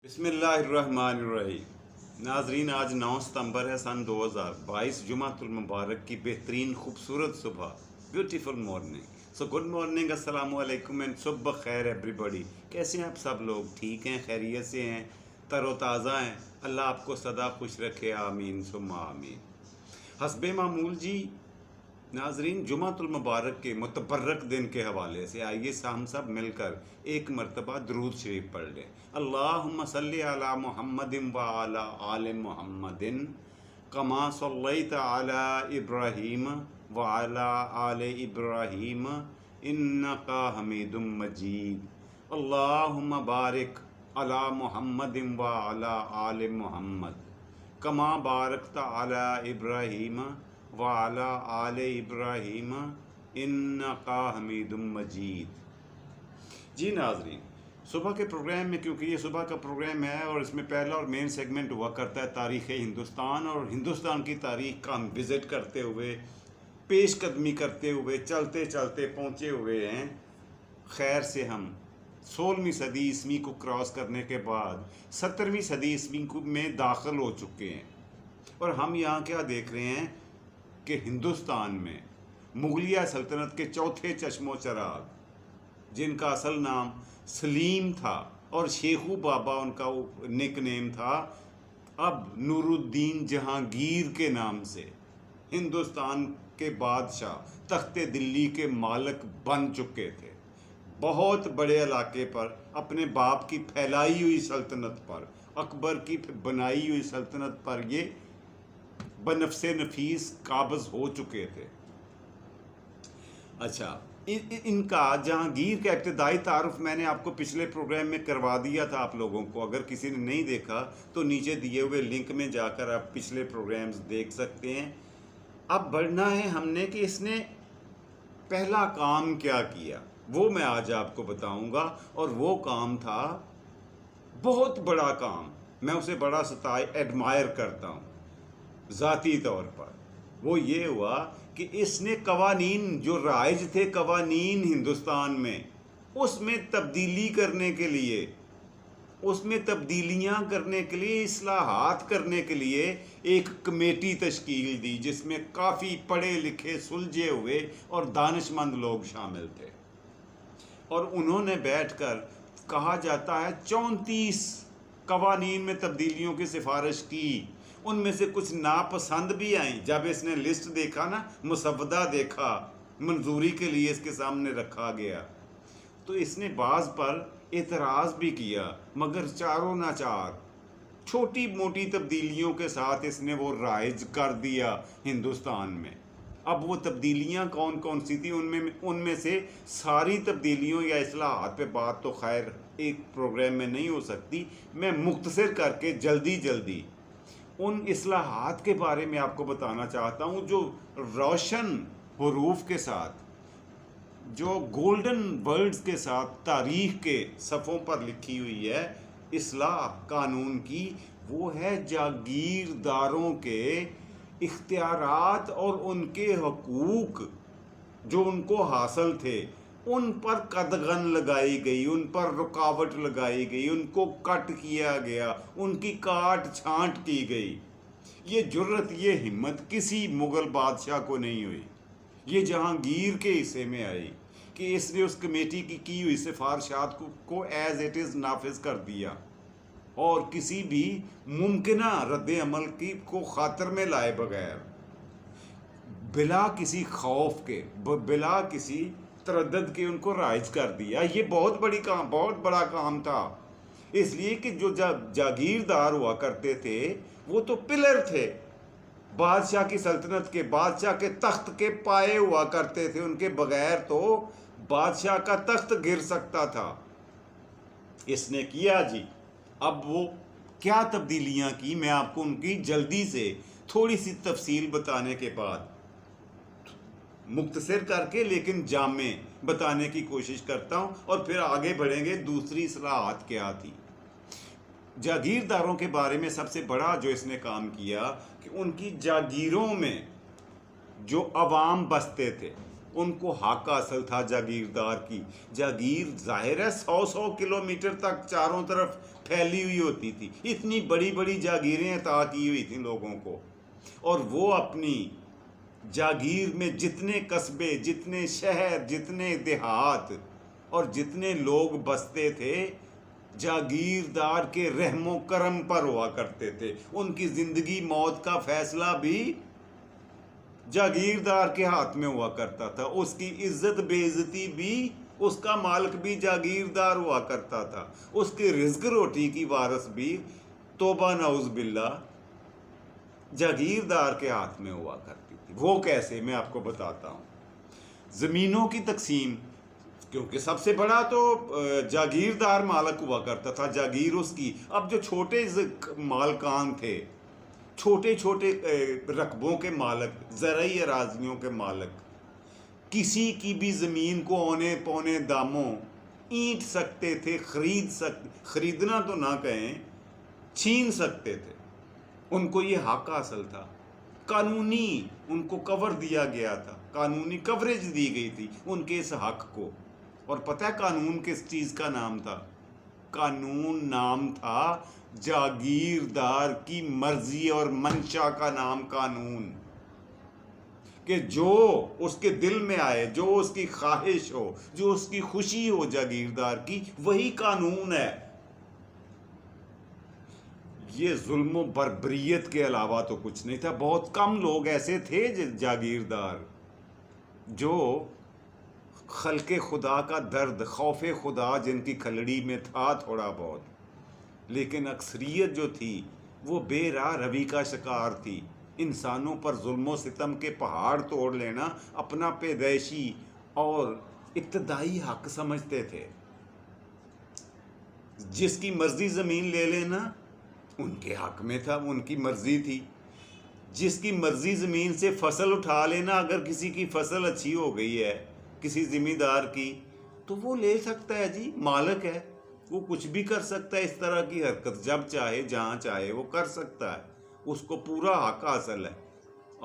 بسم اللہ الرحمن الرحیم۔ ناظرین، آج 9 ستمبر ہے سن 2022، جمعۃ المبارک کی بہترین خوبصورت صبح، beautiful morning. So good morning, السلام علیکم اینڈ صبح خیر ایوری بڈی۔ کیسے ہیں آپ سب لوگ؟ ٹھیک ہیں، خیریت سے ہیں، تر و تازہ ہیں؟ اللہ آپ کو سدا خوش رکھے، آمین ثم آمین۔ حسب معمول جی ناظرین، جمعۃ المبارک کے متبرک دن کے حوالے سے آئیے ہم سب مل کر ایک مرتبہ درود شریف پڑھ لیں۔ اللہم صلی علی محمد وعلی آل محمد کما صلیت علی ابراہیم وعلی آل ابراہیم انک حمید مجید۔ اللہم بارک علی محمد وعلی آل محمد کما بارکت علی ابراہیم وعلی آل ابراہیم انک حمید مجید۔ جی ناظرین، صبح کے پروگرام میں، کیونکہ یہ صبح کا پروگرام ہے اور اس میں پہلا اور مین سیگمنٹ ہوا کرتا ہے تاریخ ہندوستان، اور ہندوستان کی تاریخ کا ہم وزٹ کرتے ہوئے، پیش قدمی کرتے ہوئے، چلتے چلتے پہنچے ہوئے ہیں خیر سے ہم 16ویں صدی عیسوی کو کراس کرنے کے بعد 17ویں صدی عیسوی میں داخل ہو چکے ہیں۔ اور ہم یہاں کیا دیکھ رہے ہیں کہ ہندوستان میں مغلیہ سلطنت کے چوتھے چشم و چراغ، جن کا اصل نام سلیم تھا اور شیخو بابا ان کا نک نیم تھا، اب نور الدین جہانگیر کے نام سے ہندوستان کے بادشاہ، تخت دلی کے مالک بن چکے تھے۔ بہت بڑے علاقے پر اپنے باپ کی پھیلائی ہوئی سلطنت پر، اکبر کی بنائی ہوئی سلطنت پر یہ بنفس نفیس قابض ہو چکے تھے۔ اچھا، ان کا جہانگیر کا ابتدائی تعارف میں نے آپ کو پچھلے پروگرام میں کروا دیا تھا آپ لوگوں کو۔ اگر کسی نے نہیں دیکھا تو نیچے دیے ہوئے لنک میں جا کر آپ پچھلے پروگرامز دیکھ سکتے ہیں۔ اب بڑھنا ہے ہم نے کہ اس نے پہلا کام کیا کیا، وہ میں آج آپ کو بتاؤں گا، اور وہ کام تھا بہت بڑا کام، میں اسے بڑا ایڈمائر کرتا ہوں ذاتی طور پر۔ وہ یہ ہوا کہ اس نے قوانین جو رائج تھے، قوانین ہندوستان میں، اس میں تبدیلی کرنے کے لیے، اس میں تبدیلیاں کرنے کے لیے، اصلاحات کرنے کے لیے ایک کمیٹی تشکیل دی، جس میں کافی پڑھے لکھے، سلجھے ہوئے اور دانش مند لوگ شامل تھے۔ اور انہوں نے بیٹھ کر، کہا جاتا ہے 34 قوانین میں تبدیلیوں کی سفارش کی۔ ان میں سے کچھ ناپسند بھی آئیں۔ جب اس نے لسٹ دیکھا نا، مسودہ دیکھا، منظوری کے لیے اس کے سامنے رکھا گیا، تو اس نے بعض پر اعتراض بھی کیا، مگر چاروں ناچار چھوٹی موٹی تبدیلیوں کے ساتھ اس نے وہ رائج کر دیا ہندوستان میں۔ اب وہ تبدیلیاں کون کون سی تھیں؟ ان میں سے ساری تبدیلیوں یا اصلاحات پہ بات تو خیر ایک پروگرام میں نہیں ہو سکتی، میں مختصر کر کے جلدی ان اصلاحات کے بارے میں آپ کو بتانا چاہتا ہوں، جو روشن حروف کے ساتھ، جو گولڈن ورڈز کے ساتھ تاریخ کے صفحوں پر لکھی ہوئی ہے اصلاح قانون کی۔ وہ ہے جاگیرداروں کے اختیارات اور ان کے حقوق جو ان کو حاصل تھے، ان پر قدغن لگائی گئی، ان پر رکاوٹ لگائی گئی، ان کو کٹ کیا گیا، ان کی کاٹ چھانٹ کی گئی۔ یہ جرت، یہ ہمت کسی مغل بادشاہ کو نہیں ہوئی، یہ جہانگیر کے حصے میں آئی کہ اس نے اس کمیٹی کی ہوئی سفارشات کو ایز اٹ از نافذ کر دیا، اور کسی بھی ممکنہ رد عمل کو خاطر میں لائے بغیر، بلا کسی خوف کے، بلا کسی تردد کے ان کو رائج کر دیا۔ یہ بہت بڑا کام تھا، اس لیے کہ جو جاگیردار ہوا کرتے تھے وہ تو پلر تھے، بادشاہ کی سلطنت کے، بادشاہ کے تخت کے پائے ہوا کرتے تھے، ان کے بغیر تو بادشاہ کا تخت گر سکتا تھا۔ اس نے کیا جی۔ اب وہ کیا تبدیلیاں کی، میں آپ کو ان کی جلدی سے تھوڑی سی تفصیل بتانے کے بعد، مختصر کر کے لیکن جامع بتانے کی کوشش کرتا ہوں، اور پھر آگے بڑھیں گے دوسری اصلاحات کیا تھی۔ جاگیرداروں کے بارے میں سب سے بڑا جو اس نے کام کیا کہ ان کی جاگیروں میں جو عوام بستے تھے، ان کو حق حاصل تھا جاگیردار کی۔ جاگیر ظاہر ہے 100 کلومیٹر تک چاروں طرف پھیلی ہوئی ہوتی تھی، اتنی بڑی بڑی جاگیریں عطا کی ہوئی تھیں لوگوں کو، اور وہ اپنی جاگیر میں جتنے قصبے، جتنے شہر، جتنے دیہات اور جتنے لوگ بستے تھے جاگیردار کے رحم و کرم پر ہوا کرتے تھے. ان کی زندگی موت کا فیصلہ بھی جاگیردار کے ہاتھ میں ہوا کرتا تھا، اس کی عزت بے عزتی بھی اس کا مالک بھی جاگیردار ہوا کرتا تھا، اس کے رزق روٹی کی وارث بھی توبہ نعوذ باللہ جاگیردار کے ہاتھ میں ہوا کرتی تھی. وہ کیسے، میں آپ کو بتاتا ہوں. زمینوں کی تقسیم، کیونکہ سب سے بڑا تو جاگیردار مالک ہوا کرتا تھا، جاگیر اس کی. اب جو چھوٹے مالکان تھے، چھوٹے چھوٹے رقبوں کے مالک، زرعی اراضیوں کے مالک، کسی کی بھی زمین کو اونے پونے داموں اینٹ سکتے تھے، خریدنا تو نہ کہیں، چھین سکتے تھے. ان کو یہ حق حاصل تھا، قانونی ان کو کور دیا گیا تھا، قانونی کوریج دی گئی تھی ان کے اس حق کو. اور پتہ ہے قانون کس چیز کا نام تھا؟ قانون نام تھا جاگیردار کی مرضی اور منشا کا نام قانون، کہ جو اس کے دل میں آئے، جو اس کی خواہش ہو، جو اس کی خوشی ہو جاگیردار کی، وہی قانون ہے. یہ ظلم و بربریت کے علاوہ تو کچھ نہیں تھا. بہت کم لوگ ایسے تھے جاگیردار جو خلق خدا کا درد، خوف خدا جن کی کھلڑی میں تھا تھوڑا بہت، لیکن اکثریت جو تھی وہ بے راہ روی کا شکار تھی. انسانوں پر ظلم و ستم کے پہاڑ توڑ لینا اپنا پیدائشی اور ابتدائی حق سمجھتے تھے. جس کی مرضی زمین لے لینا ان کے حق میں تھا، ان کی مرضی تھی. جس کی مرضی زمین سے فصل اٹھا لینا، اگر کسی کی فصل اچھی ہو گئی ہے کسی ذمہ دار کی، تو وہ لے سکتا ہے، جی مالک ہے، وہ کچھ بھی کر سکتا ہے. اس طرح کی حرکت جب چاہے جہاں چاہے وہ کر سکتا ہے، اس کو پورا حق حاصل ہے.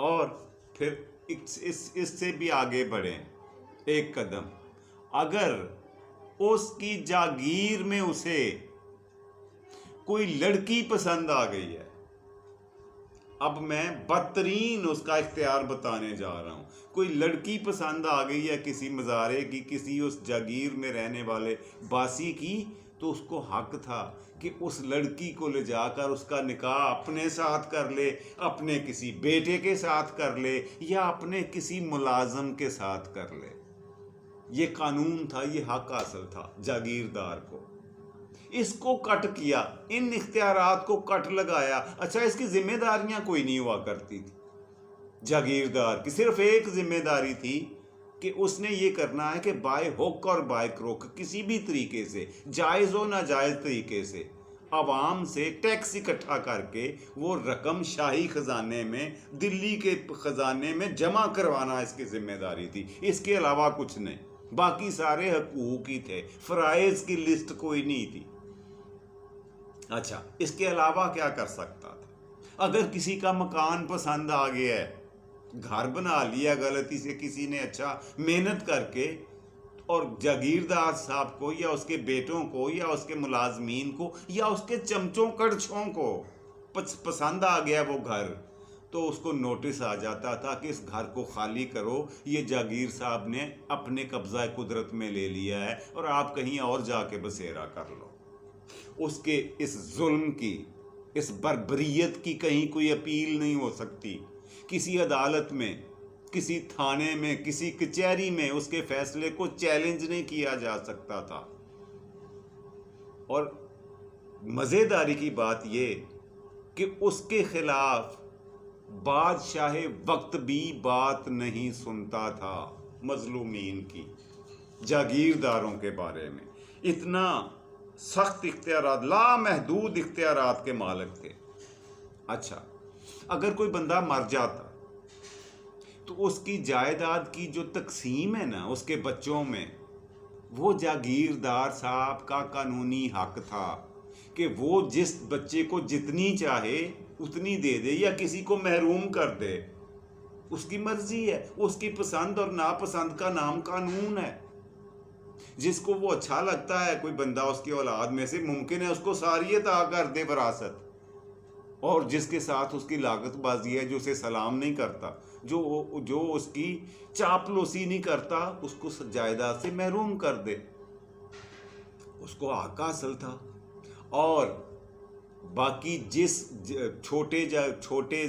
اور پھر اس سے بھی آگے بڑھیں ایک قدم. اگر اس کی جاگیر میں اسے کوئی لڑکی پسند آ گئی ہے، اب میں بدترین اس کا اختیار بتانے جا رہا ہوں، کوئی لڑکی پسند آ گئی ہے کسی مزارے کی، کسی اس جاگیر میں رہنے والے باسی کی، تو اس کو حق تھا کہ اس لڑکی کو لے جا کر اس کا نکاح اپنے ساتھ کر لے، اپنے کسی بیٹے کے ساتھ کر لے، یا اپنے کسی ملازم کے ساتھ کر لے. یہ قانون تھا، یہ حق حاصل تھا جاگیردار کو. اس کو کٹ کیا، ان اختیارات کو کٹ لگایا. اچھا، اس کی ذمہ داریاں کوئی نہیں ہوا کرتی تھی جاگیردار کی. صرف ایک ذمہ داری تھی کہ اس نے یہ کرنا ہے کہ بائے حق اور بائے کروک کسی بھی طریقے سے، جائز و ناجائز طریقے سے، عوام سے ٹیکس اکٹھا کر کے وہ رقم شاہی خزانے میں، دلی کے خزانے میں جمع کروانا اس کی ذمہ داری تھی. اس کے علاوہ کچھ نہیں. باقی سارے حقوق ہی تھے، فرائض کی لسٹ کوئی نہیں تھی. اچھا، اس کے علاوہ کیا کر سکتا تھا؟ اگر کسی کا مکان پسند آ گیا ہے، گھر بنا لیا غلطی سے کسی نے، اچھا محنت کر کے، اور جاگیردار صاحب کو یا اس کے بیٹوں کو یا اس کے ملازمین کو یا اس کے چمچوں کڑچھوں کو پسند آ گیا وہ گھر، تو اس کو نوٹس آ جاتا تھا کہ اس گھر کو خالی کرو، یہ جاگیر صاحب نے اپنے قبضہ قدرت میں لے لیا ہے اور آپ کہیں اور جا کے بسیرا کر لو. اس کے اس ظلم کی، اس بربریت کی کہیں کوئی اپیل نہیں ہو سکتی. کسی عدالت میں، کسی تھانے میں، کسی کچہری میں اس کے فیصلے کو چیلنج نہیں کیا جا سکتا تھا. اور مزیداری کی بات یہ کہ اس کے خلاف بادشاہ وقت بھی بات نہیں سنتا تھا مظلومین کی، جاگیرداروں کے بارے میں. اتنا سخت اختیارات، لامحدود اختیارات کے مالک تھے. اچھا، اگر کوئی بندہ مر جاتا تو اس کی جائیداد کی جو تقسیم ہے نا اس کے بچوں میں، وہ جاگیردار صاحب کا قانونی حق تھا کہ وہ جس بچے کو جتنی چاہے اتنی دے دے یا کسی کو محروم کر دے. اس کی مرضی ہے، اس کی پسند اور ناپسند کا نام قانون ہے. جس کو وہ اچھا لگتا ہے کوئی بندہ اس کی اولاد میں سے، ممکن ہے اس کو ساری عطا کر دے وراثت، اور جس کے ساتھ اس کی لاگت بازی ہے، جو اسے سلام نہیں کرتا، جو اس کی چاپلوسی نہیں کرتا، اس کو جائیداد سے محروم کر دے۔ اس کو حق حاصل تھا۔ اور باقی جس چھوٹے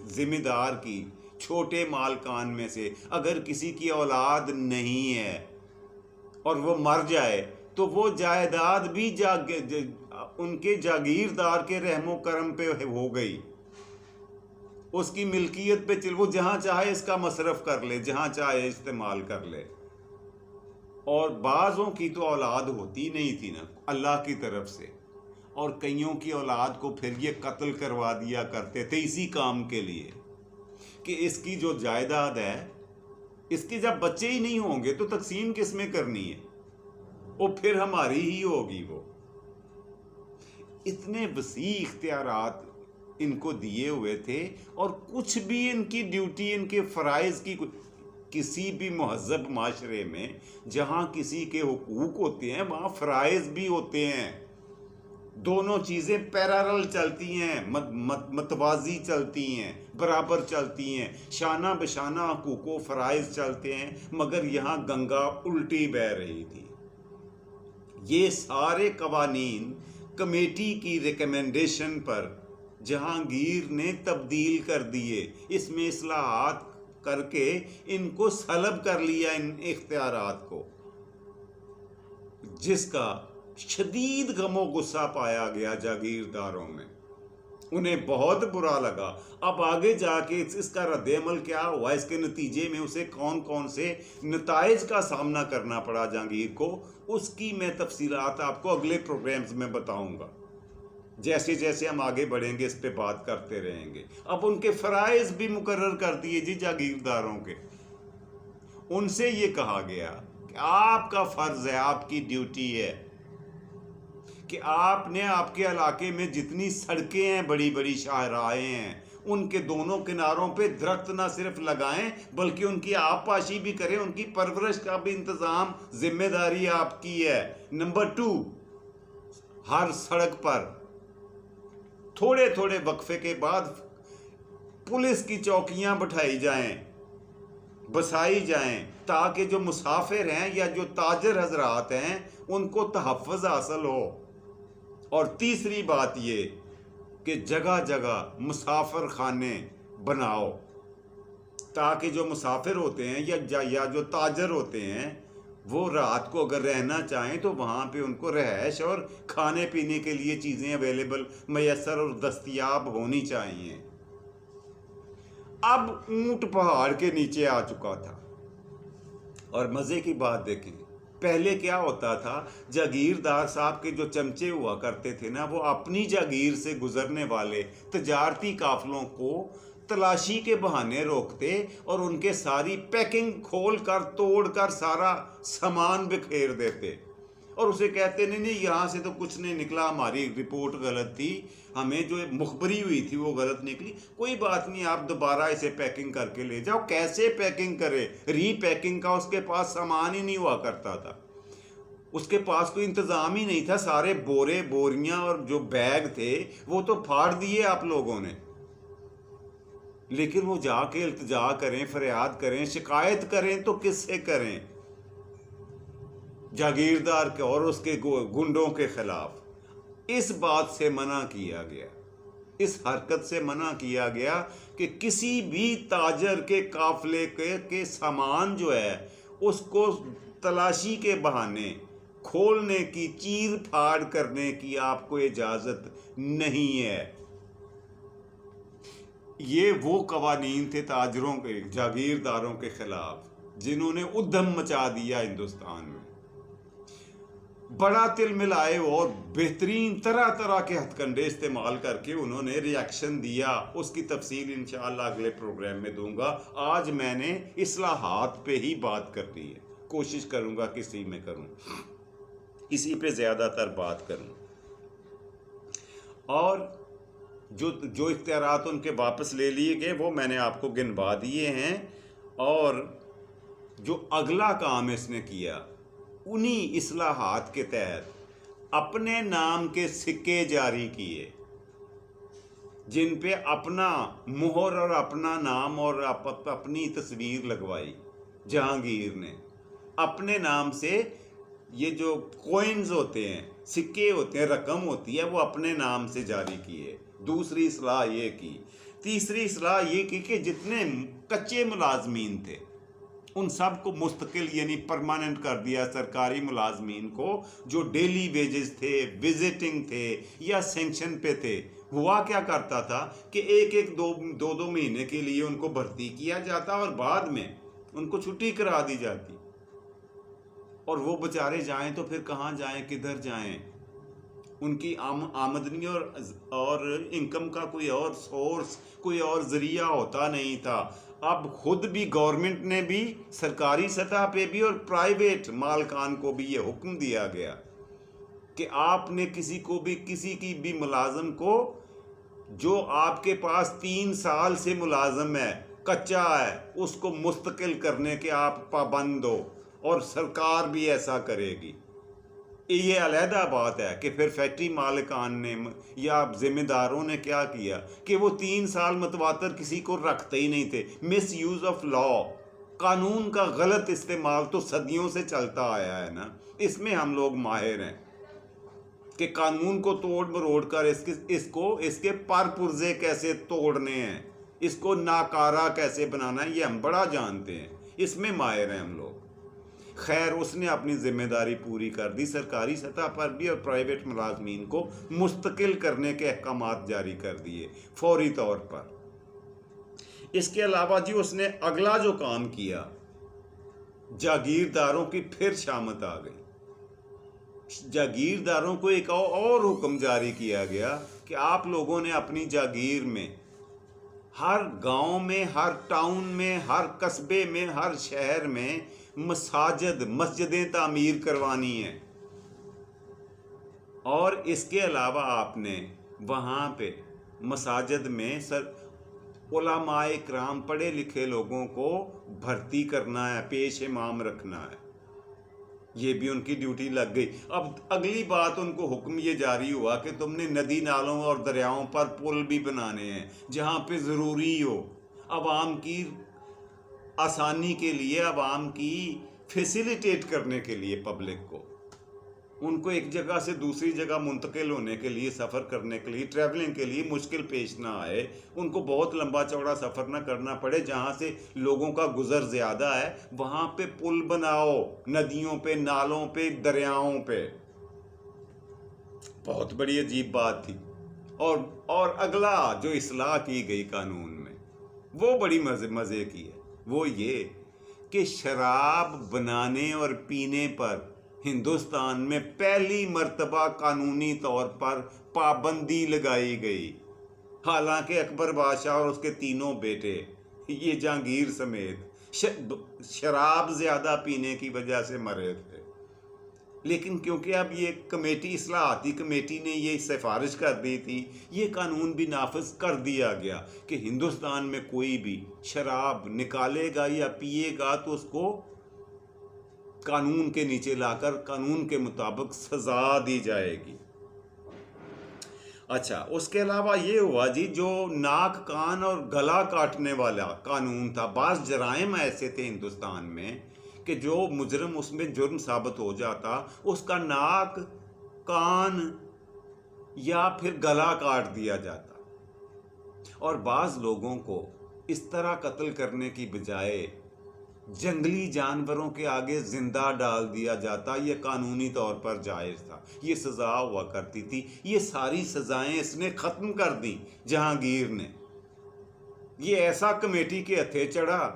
ذمہ دار کی، چھوٹے مالکان میں سے اگر کسی کی اولاد نہیں ہے اور وہ مر جائے تو وہ جائیداد بھی ان کے جاگیردار کے رحم و کرم پہ ہو گئی، اس کی ملکیت پہ وہ جہاں چاہے اس کا مصرف کر لے، جہاں چاہے استعمال کر لے۔ اور بعضوں کی تو اولاد ہوتی نہیں تھی نا اللہ کی طرف سے، اور کئیوں کی اولاد کو پھر یہ قتل کروا دیا کرتے تھے اسی کام کے لیے کہ اس کی جو جائیداد ہے، اس کی جب بچے ہی نہیں ہوں گے تو تقسیم کس میں کرنی ہے، وہ پھر ہماری ہی ہوگی۔ وہ اتنے وسیع اختیارات ان کو دیے ہوئے تھے، اور کچھ بھی ان کی ڈیوٹی، ان کے فرائض کی، کسی بھی مہذب معاشرے میں جہاں کسی کے حقوق ہوتے ہیں وہاں فرائض بھی ہوتے ہیں، دونوں چیزیں پیرالل چلتی ہیں، متوازی چلتی ہیں، برابر چلتی ہیں، شانہ بشانہ حقوق و فرائض چلتے ہیں، مگر یہاں گنگا الٹی بہہ رہی تھی۔ یہ سارے قوانین کمیٹی کی ریکمنڈیشن پر جہانگیر نے تبدیل کر دیے، اس میں اصلاحات کر کے ان کو سلب کر لیا، ان اختیارات کو، جس کا شدید غم و غصہ پایا گیا جاگیرداروں میں، انہیں بہت برا لگا۔ اب آگے جا کے اس کا رد عمل کیا ہوا، اس کے نتیجے میں اسے کون کون سے نتائج کا سامنا کرنا پڑا جہانگیر کو، اس کی میں تفصیلات آپ کو اگلے پروگرامز میں بتاؤں گا۔ جیسے جیسے ہم آگے بڑھیں گے اس پہ بات کرتے رہیں گے۔ اب ان کے فرائض بھی مقرر کر دیے جی جاگیرداروں کے، ان سے یہ کہا گیا کہ آپ کا فرض ہے، آپ کی ڈیوٹی ہے کہ آپ نے آپ کے علاقے میں جتنی سڑکیں ہیں، بڑی بڑی شاہراہیں ہیں، ان کے دونوں کناروں پہ درخت نہ صرف لگائیں بلکہ ان کی آب پاشی بھی کریں، ان کی پرورش کا بھی انتظام، ذمہ داری آپ کی ہے۔ نمبر 2، ہر سڑک پر تھوڑے تھوڑے وقفے کے بعد پولیس کی چوکیاں بٹھائی جائیں، بسائی جائیں، تاکہ جو مسافر ہیں یا جو تاجر حضرات ہیں ان کو تحفظ حاصل ہو۔ اور تیسری بات یہ کہ جگہ جگہ مسافر خانے بناؤ، تاکہ جو مسافر ہوتے ہیں یا جو تاجر ہوتے ہیں وہ رات کو اگر رہنا چاہیں تو وہاں پہ ان کو رہائش اور کھانے پینے کے لیے چیزیں اویلیبل، میسر اور دستیاب ہونی چاہیے۔ اب اونٹ پہاڑ کے نیچے آ چکا تھا، اور مزے کی بات دیکھیں، پہلے کیا ہوتا تھا، جاگیردار صاحب کے جو چمچے ہوا کرتے تھے نا، وہ اپنی جاگیر سے گزرنے والے تجارتی قافلوں کو تلاشی کے بہانے روکتے اور ان کے ساری پیکنگ کھول کر توڑ کر سارا سامان بکھیر دیتے، اور اسے کہتے نہیں یہاں سے تو کچھ نہیں نکلا، ہماری رپورٹ غلط تھی، ہمیں جو مخبری ہوئی تھی وہ غلط نکلی، کوئی بات نہیں، آپ دوبارہ اسے پیکنگ کر کے لے جاؤ۔ کیسے پیکنگ کرے؟ ری پیکنگ کا اس کے پاس سامان ہی نہیں ہوا کرتا تھا، اس کے پاس کوئی انتظام ہی نہیں تھا، سارے بورے بوریاں اور جو بیگ تھے وہ تو پھاڑ دیے آپ لوگوں نے۔ لیکن وہ جا کے التجا کریں، فریاد کریں، شکایت کریں تو کس سے کریں؟ جاگیردار کے اور اس کے گنڈوں کے خلاف۔ اس بات سے منع کیا گیا، اس حرکت سے منع کیا گیا کہ کسی بھی تاجر کے قافلے کے سامان جو ہے اس کو تلاشی کے بہانے کھولنے کی، چیر پھاڑ کرنے کی آپ کو اجازت نہیں ہے۔ یہ وہ قوانین تھے تاجروں کے، جاگیرداروں کے خلاف، جنہوں نے ادھم مچا دیا ہندوستان میں۔ بڑا تل ملائے اور بہترین طرح طرح کے ہتھ کنڈے استعمال کر کے انہوں نے ری ایکشن دیا، اس کی تفصیل انشاءاللہ اگلے پروگرام میں دوں گا۔ آج میں نے اصلاحات پہ ہی بات کرنی ہے، کوشش کروں گا کسی میں کروں، اسی پہ زیادہ تر بات کروں۔ اور جو اختیارات ان کے واپس لے لیے گئے وہ میں نے آپ کو گنوا دیے ہیں، اور جو اگلا کام اس نے کیا انہی اصلاحات کے تحت اپنے نام کے سکے جاری کیے جن پہ اپنا مہر اور اپنا نام اور اپنی تصویر لگوائی. جہانگیر نے اپنے نام سے یہ جو کوئنز ہوتے ہیں، سکے ہوتے ہیں، رقم ہوتی ہے، وہ اپنے نام سے جاری کیے. دوسری اصلاح یہ کی. تیسری اصلاح یہ کی کہ جتنے کچے ملازمین تھے ان سب کو مستقل یعنی پرماننٹ کر دیا. سرکاری ملازمین کو جو ڈیلی ویجز تھے، وزٹنگ تھے یا سینکشن پہ تھے، ہوا کیا کرتا تھا کہ ایک دو مہینے کے لیے ان کو بھرتی کیا جاتا اور بعد میں ان کو چھٹی کرا دی جاتی. اور وہ بیچارے جائیں تو پھر کہاں جائیں، کدھر جائیں؟ ان کی آمدنی اور انکم کا کوئی اور سورس، کوئی اور ذریعہ ہوتا نہیں تھا. اب خود بھی گورنمنٹ نے بھی، سرکاری سطح پہ بھی اور پرائیویٹ مالکان کو بھی یہ حکم دیا گیا کہ آپ نے کسی کی بھی ملازم کو جو آپ کے پاس 3 سال سے ملازم ہے، کچا ہے، اس کو مستقل کرنے کے آپ پابند ہو، اور سرکار بھی ایسا کرے گی. یہ علیحدہ بات ہے کہ پھر فیکٹری مالکان نے یا ذمہ داروں نے کیا کیا کہ وہ 3 سال متواتر کسی کو رکھتے ہی نہیں تھے. مس یوز آف لا، قانون کا غلط استعمال تو صدیوں سے چلتا آیا ہے نا. اس میں ہم لوگ ماہر ہیں کہ قانون کو توڑ مروڑ کر اس کے پر پرزے کیسے توڑنے ہیں، اس کو ناکارہ کیسے بنانا ہے، یہ ہم بڑا جانتے ہیں، اس میں ماہر ہیں ہم لوگ. خیر، اس نے اپنی ذمہ داری پوری کر دی، سرکاری سطح پر بھی اور پرائیویٹ ملازمین کو مستقل کرنے کے احکامات جاری کر دیے فوری طور پر. اس کے علاوہ جی اس نے اگلا جو کام کیا، جاگیرداروں کی پھر شامت آ گئی. جاگیرداروں کو ایک اور حکم جاری کیا گیا کہ آپ لوگوں نے اپنی جاگیر میں ہر گاؤں میں، ہر ٹاؤن میں، ہر قصبے میں، ہر شہر میں مسجدیں تعمیر کوانی ہیں. اور اس کے علاوہ آپ نے وہاں پہ مساجد میں علماء کرام، پڑھے لکھے لوگوں کو بھرتی کرنا ہے، پیش امام رکھنا ہے. یہ بھی ان کی ڈیوٹی لگ گئی. اب اگلی بات ان کو حکم یہ جاری ہوا کہ تم نے ندی نالوں اور دریاؤں پر پل بھی بنانے ہیں جہاں پہ ضروری ہو، عوام کی آسانی کے لیے، عوام کی فیسیلیٹیٹ کرنے کے لیے، پبلک کو، ان کو ایک جگہ سے دوسری جگہ منتقل ہونے کے لیے، سفر کرنے کے لیے، ٹریولنگ کے لیے مشکل پیش نہ آئے، ان کو بہت لمبا چوڑا سفر نہ کرنا پڑے. جہاں سے لوگوں کا گزر زیادہ ہے وہاں پہ پل بناؤ، ندیوں پہ، نالوں پہ، دریاؤں پہ. بہت بڑی عجیب بات تھی. اور اگلا جو اصلاح کی گئی قانون میں وہ بڑی مزے کی ہے. وہ یہ کہ شراب بنانے اور پینے پر ہندوستان میں پہلی مرتبہ قانونی طور پر پابندی لگائی گئی. حالانکہ اکبر بادشاہ اور اس کے 3 بیٹے، یہ جہانگیر سمیت، شراب زیادہ پینے کی وجہ سے مرے تھے. لیکن کیونکہ اب یہ کمیٹی، اصلاحاتی کمیٹی نے یہ سفارش کر دی تھی، یہ قانون بھی نافذ کر دیا گیا کہ ہندوستان میں کوئی بھی شراب نکالے گا یا پیے گا تو اس کو قانون کے نیچے لا کر قانون کے مطابق سزا دی جائے گی. اچھا، اس کے علاوہ یہ ہوا جی، جو ناک، کان اور گلا کاٹنے والا قانون تھا. بعض جرائم ایسے تھے ہندوستان میں کہ جو مجرم اس میں جرم ثابت ہو جاتا، اس کا ناک، کان یا پھر گلا کاٹ دیا جاتا. اور بعض لوگوں کو اس طرح قتل کرنے کی بجائے جنگلی جانوروں کے آگے زندہ ڈال دیا جاتا. یہ قانونی طور پر جائز تھا، یہ سزا ہوا کرتی تھی. یہ ساری سزائیں اس نے ختم کر دیں جہانگیر نے. یہ ایسا کمیٹی کے ہتھے چڑھا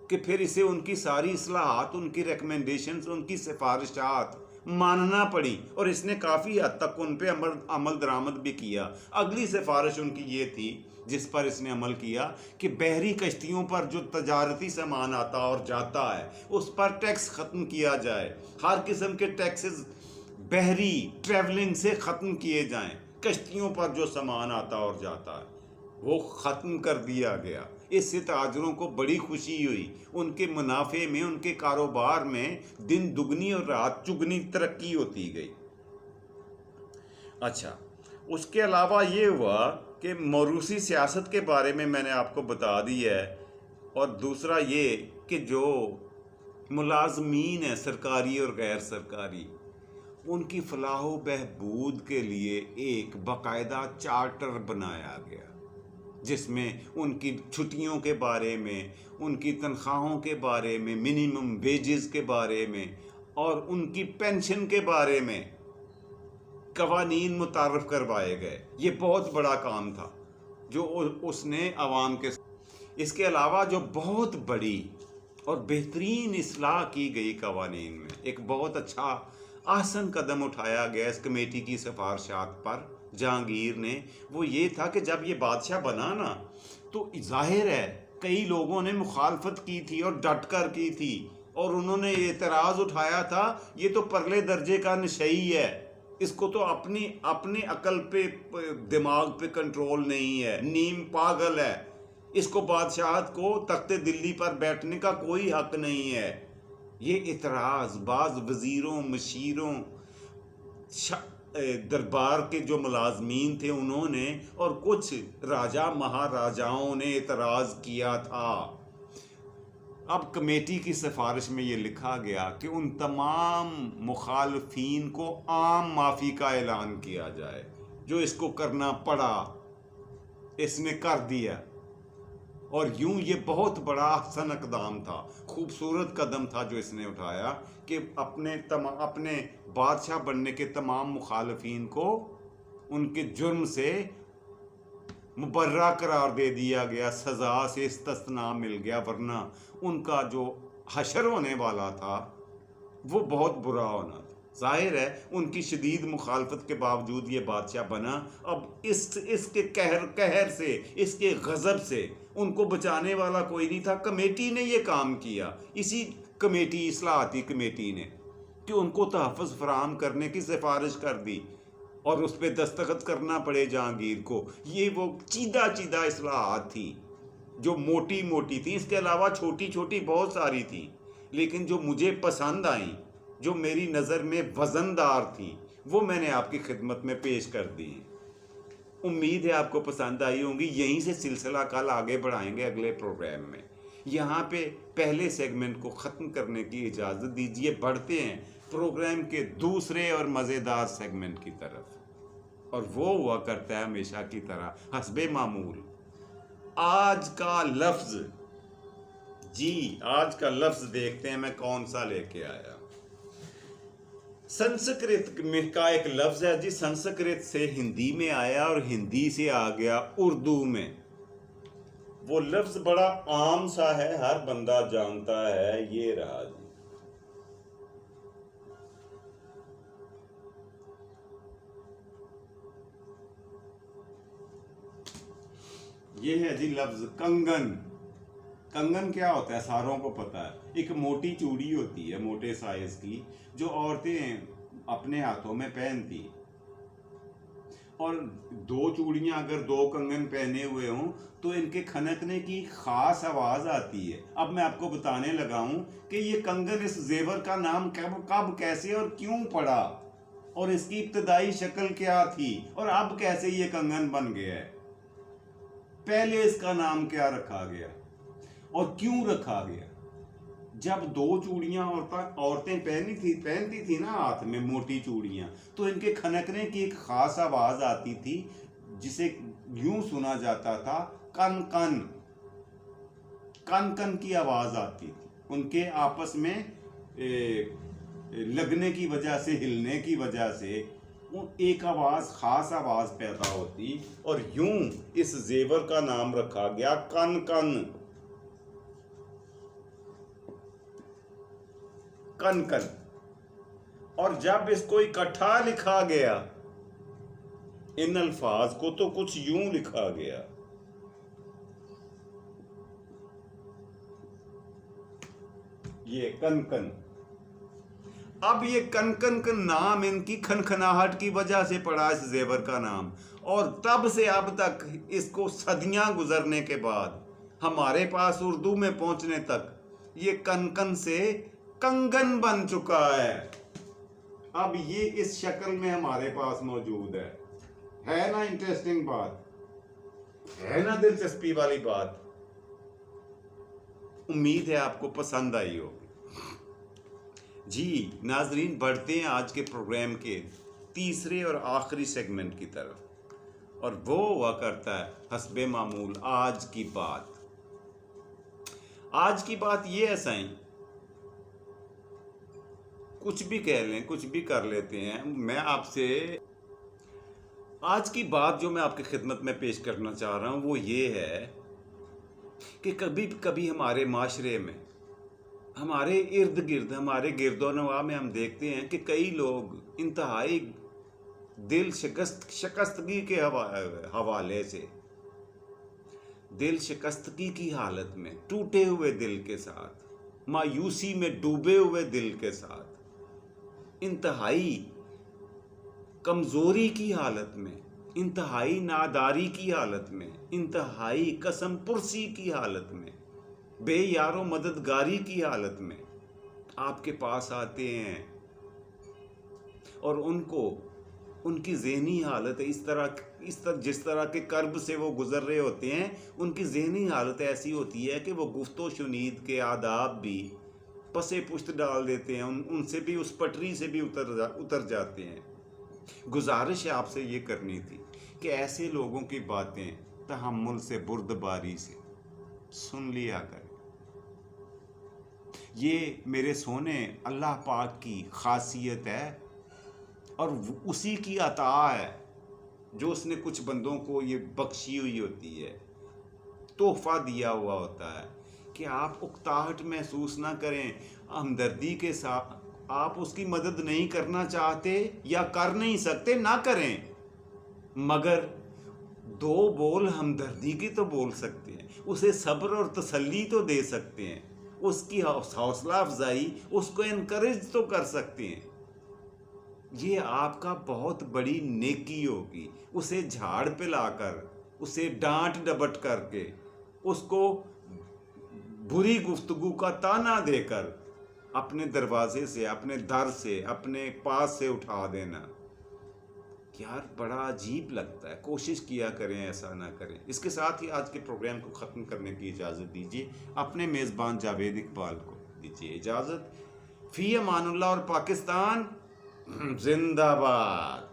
کہ پھر اسے ان کی ساری اصلاحات، ان کی ریکمنڈیشنز، ان کی سفارشات ماننا پڑی، اور اس نے کافی حد تک ان پہ عمل درآمد بھی کیا. اگلی سفارش ان کی یہ تھی جس پر اس نے عمل کیا کہ بحری کشتیوں پر جو تجارتی سامان آتا اور جاتا ہے اس پر ٹیکس ختم کیا جائے. ہر قسم کے ٹیکسز بحری ٹریولنگ سے ختم کیے جائیں، کشتیوں پر جو سامان آتا اور جاتا ہے وہ ختم کر دیا گیا۔ اس سے تاجروں کو بڑی خوشی ہوئی، ان کے منافع میں، ان کے کاروبار میں دن دگنی اور رات چگنی ترقی ہوتی گئی۔ اچھا، اس کے علاوہ یہ ہوا کہ موروثی سیاست کے بارے میں نے آپ کو بتا دی ہے، اور دوسرا یہ کہ جو ملازمین ہیں سرکاری اور غیر سرکاری، ان کی فلاح و بہبود کے لیے ایک باقاعدہ چارٹر بنایا گیا، جس میں ان کی چھٹیوں کے بارے میں، ان کی تنخواہوں کے بارے میں، منیمم ویجز کے بارے میں، اور ان کی پینشن کے بارے میں قوانین متعارف کروائے گئے۔ یہ بہت بڑا کام تھا جو اس نے عوام کے۔ اس کے علاوہ جو بہت بڑی اور بہترین اصلاح کی گئی قوانین میں، ایک بہت اچھا آسن قدم اٹھایا گیا اس کمیٹی کی سفارشات پر جہانگیر نے، وہ یہ تھا کہ جب یہ بادشاہ بنا نا، تو ظاہر ہے کئی لوگوں نے مخالفت کی تھی اور ڈٹ کر کی تھی، اور انہوں نے اعتراض اٹھایا تھا یہ تو پرلے درجے کا نشئی ہے، اس کو تو اپنی عقل پہ، دماغ پہ کنٹرول نہیں ہے، نیم پاگل ہے، اس کو بادشاہت کو تخت دلی پر بیٹھنے کا کوئی حق نہیں ہے۔ یہ اعتراض بعض وزیروں، مشیروں، دربار کے جو ملازمین تھے انہوں نے، اور کچھ راجا مہاراجاؤں نے اعتراض کیا تھا۔ اب کمیٹی کی سفارش میں یہ لکھا گیا کہ ان تمام مخالفین کو عام معافی کا اعلان کیا جائے، جو اس کو کرنا پڑا اس نے کر دیا، اور یوں یہ بہت بڑا احسن اقدام تھا، خوبصورت قدم تھا جو اس نے اٹھایا کہ اپنے بادشاہ بننے کے تمام مخالفین کو ان کے جرم سے مبرہ قرار دے دیا گیا، سزا سے استثناء مل گیا، ورنہ ان کا جو حشر ہونے والا تھا وہ بہت برا ہونا تھا۔ ظاہر ہے ان کی شدید مخالفت کے باوجود یہ بادشاہ بنا۔ اب اس کے قہر سے، اس کے غضب سے ان کو بچانے والا کوئی نہیں تھا۔ کمیٹی نے یہ کام کیا، اسی کمیٹی، اصلاحاتی کمیٹی نے، کہ ان کو تحفظ فراہم کرنے کی سفارش کر دی، اور اس پہ دستخط کرنا پڑے جہانگیر کو۔ یہ وہ چیدہ اصلاحات تھیں جو موٹی موٹی تھیں، اس کے علاوہ چھوٹی چھوٹی بہت ساری تھیں، لیکن جو مجھے پسند آئیں، جو میری نظر میں وزندار تھیں، وہ میں نے آپ کی خدمت میں پیش کر دی۔ امید ہے آپ کو پسند آئی ہوں گی۔ یہیں سے سلسلہ کل آگے بڑھائیں گے اگلے پروگرام میں۔ یہاں پہ پہلے سیگمنٹ کو ختم کرنے کی اجازت دیجیے، بڑھتے ہیں پروگرام کے دوسرے اور مزیدار سیگمنٹ کی طرف، اور وہ ہوا کرتا ہے ہمیشہ کی طرح حسب معمول آج کا لفظ۔ جی، آج کا لفظ دیکھتے ہیں میں کون سا لے کے آیا۔ سنسکرت میں کا ایک لفظ ہے جی، سنسکرت سے ہندی میں آیا اور ہندی سے آ گیا اردو میں۔ وہ لفظ بڑا عام سا ہے، ہر بندہ جانتا ہے، یہ رہا جی۔ یہ ہے جی لفظ کنگن۔ کنگن کیا ہوتا ہے ساروں کو پتہ ہے، ایک موٹی چوڑی ہوتی ہے موٹے سائز کی، جو عورتیں اپنے ہاتھوں میں پہنتی، اور دو چوڑیاں اگر دو کنگن پہنے ہوئے ہوں تو ان کے کھنکنے کی خاص آواز آتی ہے۔ اب میں آپ کو بتانے لگا ہوں کہ یہ کنگن، اس زیور کا نام کب، کیسے اور کیوں پڑا، اور اس کی ابتدائی شکل کیا تھی، اور اب کیسے یہ کنگن بن گیا ہے، پہلے اس کا نام کیا رکھا گیا اور کیوں رکھا گیا۔ جب دو چوڑیاں عورتیں پہنتی تھی نا ہاتھ میں، موٹی چوڑیاں، تو ان کے کھنکنے کی ایک خاص آواز آتی تھی، جسے یوں سنا جاتا تھا، کن کن کن کن کی آواز آتی تھی، ان کے آپس میں لگنے کی وجہ سے، ہلنے کی وجہ سے ایک آواز، خاص آواز پیدا ہوتی، اور یوں اس زیور کا نام رکھا گیا کن کن کن کن۔ اور جب اس کو اکٹھا لکھا گیا ان الفاظ کو، تو کچھ یوں لکھا گیا، یہ کن کن۔ اب یہ کن کا نام ان کی کھنکھناہٹ کی وجہ سے پڑا اس زیور کا نام، اور تب سے اب تک اس کو صدیاں گزرنے کے بعد ہمارے پاس اردو میں پہنچنے تک یہ کن سے کنگن بن چکا ہے۔ اب یہ اس شکل میں ہمارے پاس موجود ہے نا انٹرسٹنگ بات، ہے نا دلچسپی والی بات؟ امید ہے آپ کو پسند آئی ہوگی۔ جی ناظرین، بڑھتے ہیں آج کے پروگرام کے تیسرے اور آخری سیگمنٹ کی طرف، اور وہ ہوا کرتا ہے حسب معمول آج کی بات۔ آج کی بات یہ ہے سائیں، کچھ بھی کہہ لیں، کچھ بھی کر لیتے ہیں، میں آپ سے آج کی بات جو میں آپ کی خدمت میں پیش کرنا چاہ رہا ہوں وہ یہ ہے کہ کبھی کبھی ہمارے معاشرے میں، ہمارے ارد گرد، ہمارے گرد و نواح میں ہم دیکھتے ہیں کہ کئی لوگ انتہائی دل شکستگی کے حوالے سے، دل شکستگی کی حالت میں، ٹوٹے ہوئے دل کے ساتھ، مایوسی میں ڈوبے ہوئے دل کے ساتھ، انتہائی کمزوری کی حالت میں، انتہائی ناداری کی حالت میں، انتہائی قسم پرسی کی حالت میں، بے یار و مددگاری کی حالت میں آپ کے پاس آتے ہیں، اور ان کی ذہنی حالت جس طرح کے کرب سے وہ گزر رہے ہوتے ہیں، ان کی ذہنی حالت ایسی ہوتی ہے کہ وہ گفت و شنید کے آداب بھی پسے پشت ڈال دیتے ہیں، ان سے بھی، اس پٹری سے بھی اتر جاتے ہیں۔ گزارش ہے آپ سے یہ کرنی تھی کہ ایسے لوگوں کی باتیں تحمل سے، بردباری سے سن لیا کریں۔ یہ میرے سونے اللہ پاک کی خاصیت ہے، اور اسی کی عطا ہے جو اس نے کچھ بندوں کو یہ بخشی ہوئی ہوتی ہے، تحفہ دیا ہوا ہوتا ہے کہ آپ اکتاہٹ محسوس نہ کریں، ہمدردی کے ساتھ آپ اس کی مدد نہیں کرنا چاہتے یا کر نہیں سکتے، نہ کریں، مگر دو بول ہمدردی کی تو بول سکتے ہیں، اسے صبر اور تسلی تو دے سکتے ہیں، اس کی حوصلہ افزائی، اس کو انکریج تو کر سکتے ہیں۔ یہ آپ کا بہت بڑی نیکی ہوگی، اسے جھاڑ پہ لا کر، اسے ڈانٹ ڈپٹ کر کے، اس کو بری گفتگو کا تانا دے کر اپنے دروازے سے، اپنے در سے، اپنے پاس سے اٹھا دینا۔ یار بڑا عجیب لگتا ہے، کوشش کیا کریں ایسا نہ کریں۔ اس کے ساتھ ہی آج کے پروگرام کو ختم کرنے کی اجازت دیجیے، اپنے میزبان جاوید اقبال کو دیجیے اجازت۔ فی امان اللہ، اور پاکستان زندہ باد۔